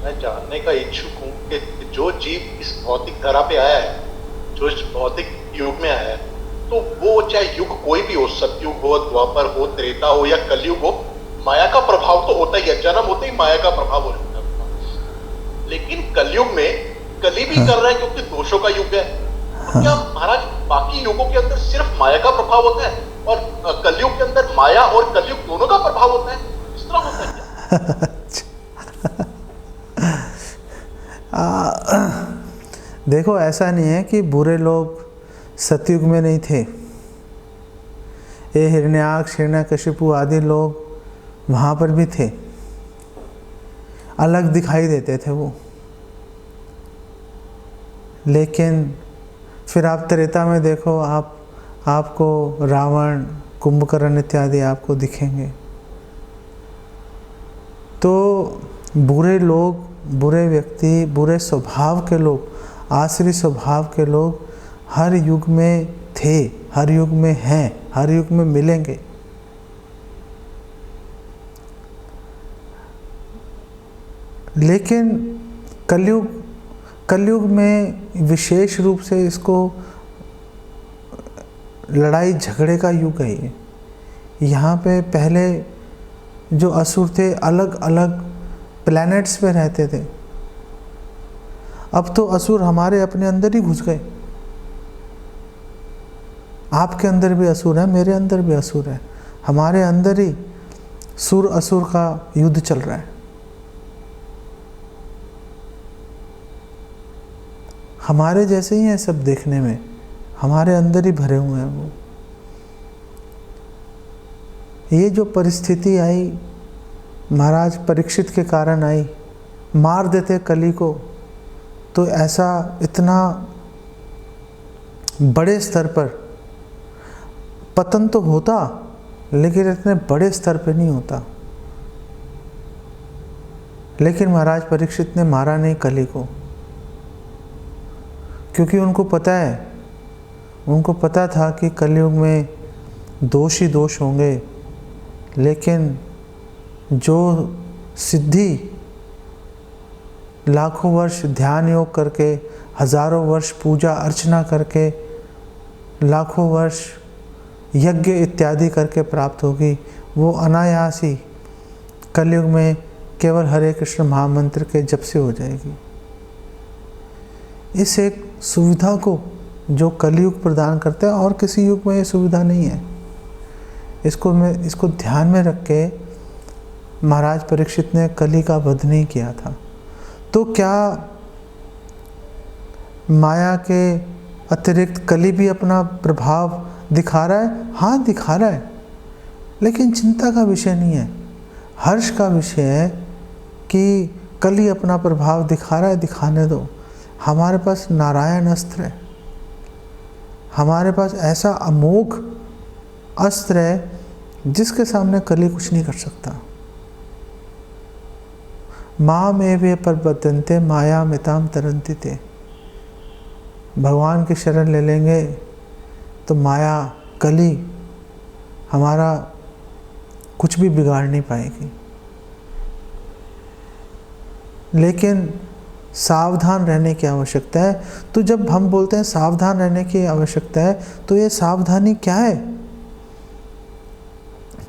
मैं जानने का इच्छुक हूँ कि जो जीव इस भौतिक धरा पे आया है, जो इस भौतिक युग में आया है, तो वो चाहे युग कोई भी हो, सतयुग हो, द्वापर हो, त्रेता हो या कलयुग हो, माया का प्रभाव तो होता ही है। जन्म होते ही माया का प्रभाव हो जाता है। लेकिन कलयुग में कली भी हाँ कर रहा है क्योंकि दोषों का युग है। तो क्या हाँ। महाराज बाकी युगों के अंदर सिर्फ माया का प्रभाव होता है और कलयुग के अंदर माया और कलयुग दोनों का प्रभाव होता है? इस तरह होता है क्या? देखो, ऐसा नहीं है कि बुरे लोग सतयुग में नहीं थे। ये हिरण्याक्ष, हिरण्यकशिपु आदि लोग वहाँ पर भी थे, अलग दिखाई देते थे वो। लेकिन फिर आप त्रेता में देखो, आपको रावण, कुंभकर्ण इत्यादि आपको दिखेंगे। तो बुरे लोग, बुरे व्यक्ति, बुरे स्वभाव के लोग, आसुरी स्वभाव के लोग हर युग में थे, हर युग में हैं, हर युग में मिलेंगे। लेकिन कलयुग में विशेष रूप से इसको लड़ाई झगड़े का युग है ये। यहाँ पे पहले जो असुर थे अलग अलग प्लैनेट्स पे रहते थे, अब तो असुर हमारे अपने अंदर ही घुस गए। आपके अंदर भी असुर है, मेरे अंदर भी असुर है, हमारे अंदर ही सुर असुर का युद्ध चल रहा है। हमारे जैसे ही हैं सब देखने में, हमारे अंदर ही भरे हुए हैं वो। ये जो परिस्थिति आई महाराज परीक्षित के कारण आई, मार देते कली को तो ऐसा इतना बड़े स्तर पर पतन तो होता, लेकिन इतने बड़े स्तर पर नहीं होता। लेकिन महाराज परीक्षित ने मारा नहीं कली को, क्योंकि उनको पता था कि कलयुग में दोष ही दोष होंगे। लेकिन जो सिद्धि लाखों वर्ष ध्यान योग करके, हजारों वर्ष पूजा अर्चना करके, लाखों वर्ष यज्ञ इत्यादि करके प्राप्त होगी, वो अनायास ही कलयुग में केवल हरे कृष्ण महामंत्र के जप से हो जाएगी। इस एक सुविधा को जो कलयुग प्रदान करता है, और किसी युग में ये सुविधा नहीं है। इसको ध्यान में रख के महाराज परीक्षित ने कली का वध नहीं किया था। तो क्या माया के अतिरिक्त कली भी अपना प्रभाव दिखा रहा है? हाँ, दिखा रहा है, लेकिन चिंता का विषय नहीं है, हर्ष का विषय है कि कली अपना प्रभाव दिखा रहा है, दिखाने दो। हमारे पास नारायण अस्त्र है, हमारे पास ऐसा अमोघ अस्त्र है जिसके सामने कली कुछ नहीं कर सकता। माम एवे प्रबद्धन्ते माया मिताम तरन्ति ते। भगवान की शरण ले लेंगे तो माया, कली हमारा कुछ भी बिगाड़ नहीं पाएगी। लेकिन सावधान रहने की आवश्यकता है। तो जब हम बोलते हैं सावधान रहने की आवश्यकता है, तो ये सावधानी क्या है?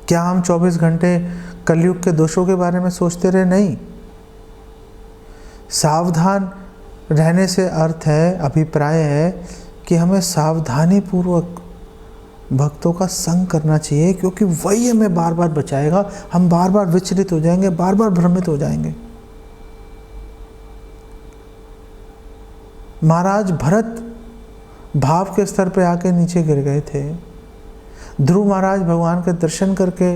क्या हम 24 घंटे कलयुग के दोषों के बारे में सोचते रहे? नहीं। सावधान रहने से अर्थ है, अभिप्राय है कि हमें सावधानी पूर्वक भक्तों का संग करना चाहिए, क्योंकि वही हमें बार बार बचाएगा। हम बार बार विचलित हो जाएंगे, बार बार भ्रमित हो जाएंगे। महाराज भरत भाव के स्तर पे आके नीचे गिर गए थे। ध्रुव महाराज भगवान के दर्शन करके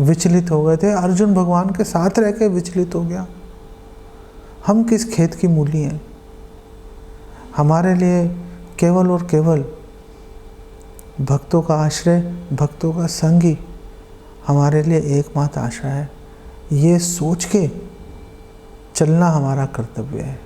विचलित हो गए थे। अर्जुन भगवान के साथ रह के विचलित हो गया। हम किस खेत की मूली हैं? हमारे लिए केवल और केवल भक्तों का आश्रय, भक्तों का संग ही हमारे लिए एकमात्र आशा है। ये सोच के चलना हमारा कर्तव्य है।